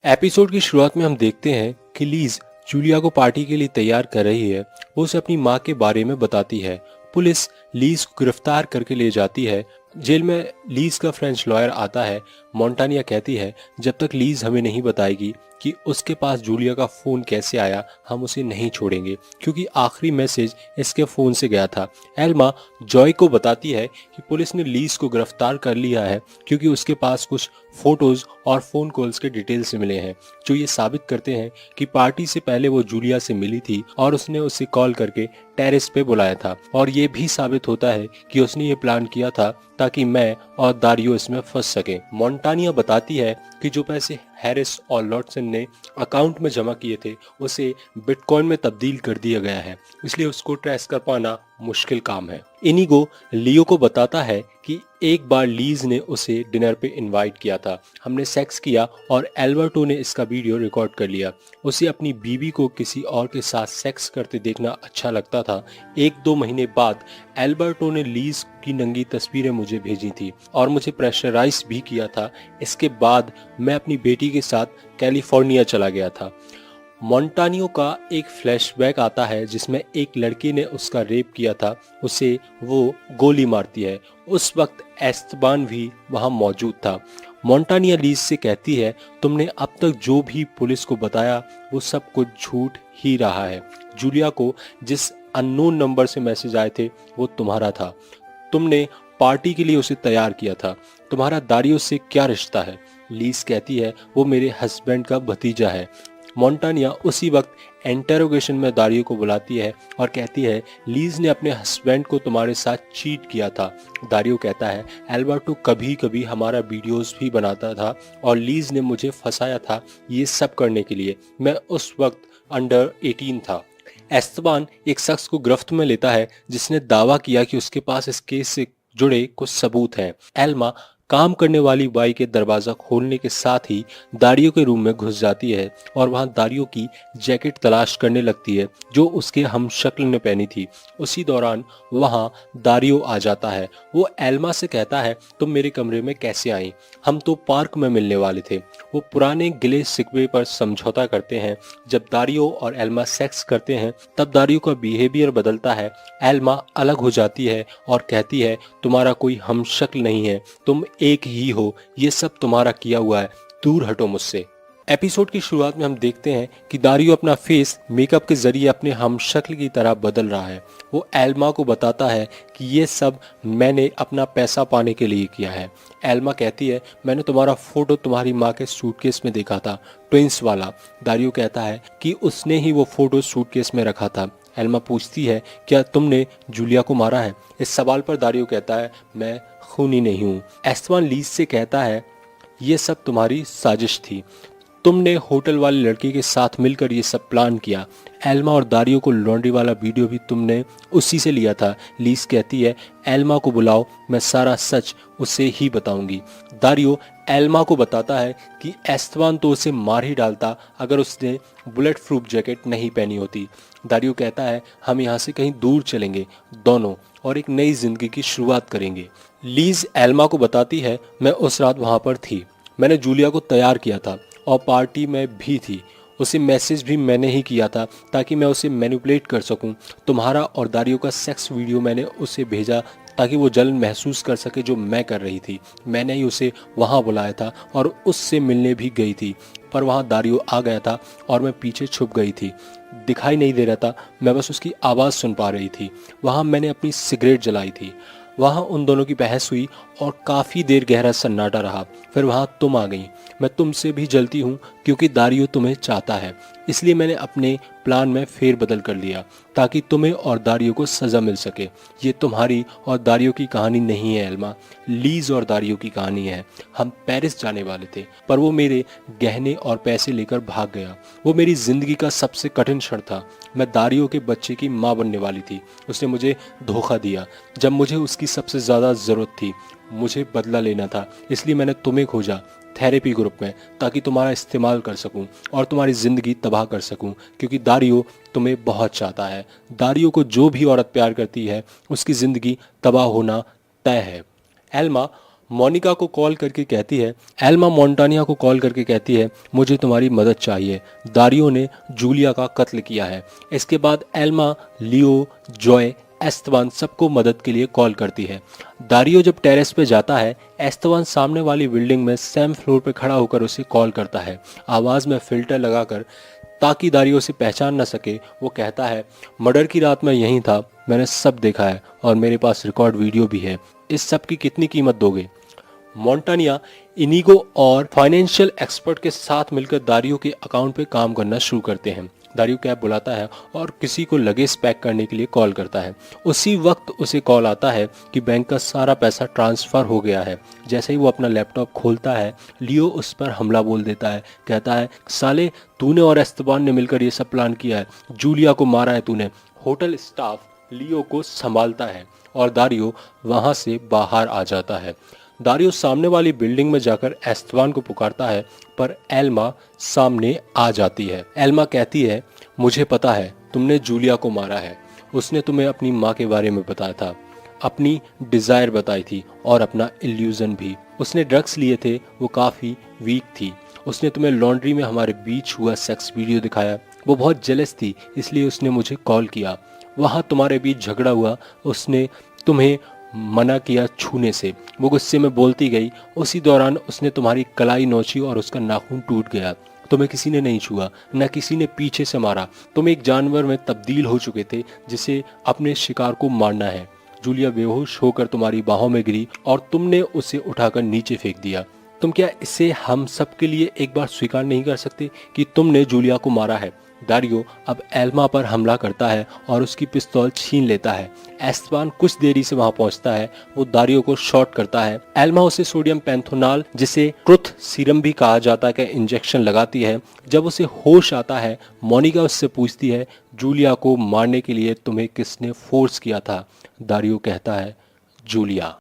Episode की शुरुआत में हम देखते हैं कि लीज जूलिया को पार्टी के लिए तैयार कर रही है। वो उसे अपनी माँ के बारे में बताती है। पुलिस लीज को गिरफ्तार करके ले जाती है। जेल में लीज का फ्रेंच लॉयर आता है। मोंटानिया कहती है जब तक लीज हमें नहीं बताएगी कि उसके पास जूलिया का फोन कैसे आया, हम उसे नहीं छोड़ेंगे, क्योंकि आखिरी मैसेज इसके फोन से गया था। एल्मा जॉय को बताती है कि पुलिस ने लीज को गिरफ्तार कर लिया है क्योंकि उसके पास कुछ फोटोज और फोन कॉल्स के डिटेल्स मिले हैं जो ये साबित करते हैं कि पार्टी से पहले वो जूलिया से मिली थी और उसने उसे कॉल करके टेरेस पे बुलाया था। और ये भी साबित होता है कि उसने ये प्लान किया था ताकि मैं और दारियो इसमें फंस सके। मोंटानिया बताती है कि जो पैसे हैरिस और लॉटसन ने अकाउंट में जमा किए थे उसे बिटकॉइन में तब्दील कर दिया गया है, इसलिए उसको ट्रेस कर पाना मुश्किल काम है। इनिगो लियो को बताता है कि एक बार लीज ने उसे डिनर पे इनवाइट किया था। हमने सेक्स किया और एल्बर्टो ने इसका वीडियो रिकॉर्ड कर लिया। उसे अपनी बीवी को किसी और के साथ सेक्स करते देखना अच्छा लगता था। 1-2 महीने बाद एल्बर्टो ने लीज की नंगी तस्वीरें मुझे भेजी थी और मुझे प्रेशराइज भी किया था। इसके बाद मैं अपनी बेटी के साथ कैलिफोर्निया चला गया था। मोंटानियो का एक फ्लैशबैक आता है जिसमें एक लड़की ने उसका रेप किया था, उसे वो गोली मारती है। उस वक्त एस्तबान भी वहां मौजूद था। मोंटानिया लीज से कहती है तुमने अब तक जो भी पुलिस को बताया वो सब कुछ झूठ ही रहा है। जूलिया को जिस अननोन नंबर से मैसेज आए थे वो तुम्हारा था। तुमने पार्टी के लिए उसे तैयार किया था। तुम्हारा दारियो से क्या रिश्ता है? लीज कहती है वो मेरे हस्बैंड का भतीजा है। मोंटानिया उसी वक्त इंटेरोगेशन में दारियो को बुलाती है और कहती है लीज ने अपने हस्बैंड को तुम्हारे साथ चीट किया था। दारियो कहता है एल्बर्टो कभी कभी हमारा वीडियोस भी बनाता था और लीज ने मुझे फंसाया था ये सब करने के लिए। मैं उस वक्त अंडर 18 था। एस्तबान एक शख्स को गिरफ्त में लेता है जिसने दावा किया कि उसके पास इस केस से जुड़े कुछ सबूत हैं। एल्मा काम करने वाली बाई के दरवाजा खोलने के साथ ही दारियो के रूम में घुस जाती है और वहां दारियो की जैकेट तलाश करने लगती है जो उसके हमशक्ल ने पहनी थी। उसी दौरान वहां दारियो आ जाता है। वो एल्मा से कहता है तुम मेरे कमरे में कैसे आई? हम तो पार्क में मिलने वाले थे। वो पुराने गिले शिकवे पर समझौता करते हैं। जब दारियो और एल्मा सेक्स करते हैं तब दारियो का बिहेवियर बदलता है। एल्मा अलग हो जाती है और कहती है तुम्हारा कोई हमशक्ल नहीं है, तुम एक ही हो, ये सब तुम्हारा किया हुआ है, दूर हटो मुझसे। एपिसोड की शुरुआत में हम देखते हैं कि दारियो अपना फेस मेकअप के जरिए अपने हमशक्ल की तरह बदल रहा है। वो एल्मा को बताता है कि ये सब मैंने अपना पैसा पाने के लिए किया है। एल्मा कहती है मैंने तुम्हारा फोटो तुम्हारी माँ के सूटकेस में देखा था, ट्विंस वाला। दारियो कहता है कि उसने ही वो फोटो सूटकेस में रखा था। एल्मा पूछती है क्या तुमने जूलिया को मारा है? इस सवाल पर दारियो कहता है मैं खूनी नहीं हूँ। एस्तबान लीज से कहता है ये सब तुम्हारी साजिश थी, तुमने होटल वाले लड़के के साथ मिलकर ये सब प्लान किया। एल्मा और दारियो को लॉन्ड्री वाला वीडियो भी तुमने उसी से लिया था। लीज कहती है एल्मा को बुलाओ, मैं सारा सच उसे ही बताऊंगी। दारियो एल्मा को बताता है कि एस्तबान तो उसे मार ही डालता अगर उसने बुलेट प्रूफ जैकेट नहीं पहनी होती। दारियो कहता है हम यहाँ से कहीं दूर चलेंगे दोनों और एक नई जिंदगी की शुरुआत करेंगे। लीज एल्मा को बताती है मैं उस रात वहाँ पर थी, मैंने जूलिया को तैयार किया था और पार्टी में भी थी। उसे मैसेज भी मैंने ही किया था ताकि मैं उसे मैनिपुलेट कर सकूं। तुम्हारा और दारियो का सेक्स वीडियो मैंने उसे भेजा ताकि वो जलन महसूस कर सके जो मैं कर रही थी। मैंने ही उसे वहां बुलाया था और उससे मिलने भी गई थी, पर वहां दारियो आ गया था और मैं पीछे छुप गई थी। दिखाई नहीं दे रहा था, मैं बस उसकी आवाज़ सुन पा रही थी। वहां मैंने अपनी सिगरेट जलाई थी। वहां उन दोनों की बहस हुई और काफ़ी देर गहरा सन्नाटा रहा। फिर वहां तुम आ गई। मैं तुमसे भी जलती हूँ क्योंकि दारियो तुम्हें चाहता है, इसलिए मैंने अपने प्लान में फेरबदल कर लिया ताकि तुम्हें और दारियो को सज़ा मिल सके। ये तुम्हारी और दारियो की कहानी नहीं है एल्मा, लीज और दारियो की कहानी है। हम पेरिस जाने वाले थे पर वो मेरे गहने और पैसे लेकर भाग गया। वो मेरी ज़िंदगी का सबसे कठिन क्षण था। मैं दारियो के बच्चे की माँ बनने वाली थी। उसने मुझे धोखा दिया जब मुझे उसकी सबसे ज़्यादा ज़रूरत थी। मुझे बदला लेना था, इसलिए मैंने तुम्हें खोजा थेरेपी ग्रुप में ताकि तुम्हारा इस्तेमाल कर सकूं और तुम्हारी ज़िंदगी तबाह कर सकूं, क्योंकि दारियो तुम्हें बहुत चाहता है। दारियो को जो भी औरत प्यार करती है उसकी ज़िंदगी तबाह होना तय है। एल्मा मोनिका को कॉल करके कहती है, एल्मा मोंटानिया को कॉल करके कहती है, मुझे तुम्हारी मदद चाहिए, दारियो ने जूलिया का कत्ल किया है। इसके बाद एल्मा, लियो, जॉय, एस्तवान सबको मदद के लिए कॉल करती है। दारियो जब टेरेस पे जाता है, एस्तवान सामने वाली बिल्डिंग में सेम फ्लोर पे खड़ा होकर उसे कॉल करता है, आवाज़ में फिल्टर लगाकर, ताकि दारियो से पहचान न सके। वो कहता है, मर्डर की रात मैं यहीं था, मैंने सब देखा है और मेरे पास रिकॉर्ड वीडियो भी है। इस सब की कितनी कीमत दोगे? मोंटानिया इनिगो और फाइनेंशियल एक्सपर्ट के साथ मिलकर दारियो के अकाउंट पे काम करना शुरू करते हैं। दारियो कैब बुलाता है और किसी को लगेज पैक करने के लिए कॉल करता है। उसी वक्त उसे कॉल आता है कि बैंक का सारा पैसा ट्रांसफ़र हो गया है। जैसे ही वो अपना लैपटॉप खोलता है, लियो उस पर हमला बोल देता है। कहता है, साले तूने और एस्तबान ने मिलकर ये सब प्लान किया है, जूलिया को मारा है तूने। होटल स्टाफ लियो को संभालता है और दारियो वहाँ से बाहर आ जाता है। दारियो सामने वाली बिल्डिंग में जाकर एस्तवान को पुकारता है, पर एल्मा सामने आ जाती है। एल्मा कहती है, मुझे पता है तुमने जूलिया को मारा है। उसने तुम्हें अपनी माँ के बारे में बताया था, अपनी डिज़ायर बताई थी और अपना इल्यूजन भी। उसने ड्रग्स लिए थे, वो काफ़ी वीक थी। उसने तुम्हें लॉन्ड्री में हमारे बीच हुआ सेक्स वीडियो दिखाया। वो बहुत जेलस थी, इसलिए उसने मुझे कॉल किया। वहाँ तुम्हारे बीच झगड़ा हुआ, उसने तुम्हें मना किया छूने से। वो गुस्से में बोलती गई। उसी दौरान उसने तुम्हारी कलाई नोची और उसका नाखून टूट गया। तुम्हें किसी ने नहीं छुआ, न किसी ने पीछे से मारा। तुम एक जानवर में तब्दील हो चुके थे जिसे अपने शिकार को मारना है। जूलिया बेहोश होकर तुम्हारी बाहों में गिरी और तुमने उसे उठाकर नीचे फेंक दिया। तुम क्या इसे हम सब के लिए एक बार स्वीकार नहीं कर सकते कि तुमने जूलिया को मारा है? दारियो अब एल्मा पर हमला करता है और उसकी पिस्तौल छीन लेता है। एस्तवान कुछ देरी से वहां पहुंचता है। वो दारियो को शॉट करता है। एल्मा उसे सोडियम पैंथोनाल, जिसे ट्रुथ सीरम भी कहा जाता है, का इंजेक्शन लगाती है। जब उसे होश आता है, मोनिका उससे पूछती है, जूलिया को मारने के लिए तुम्हें किसने फोर्स किया था? दारियो कहता है, जूलिया।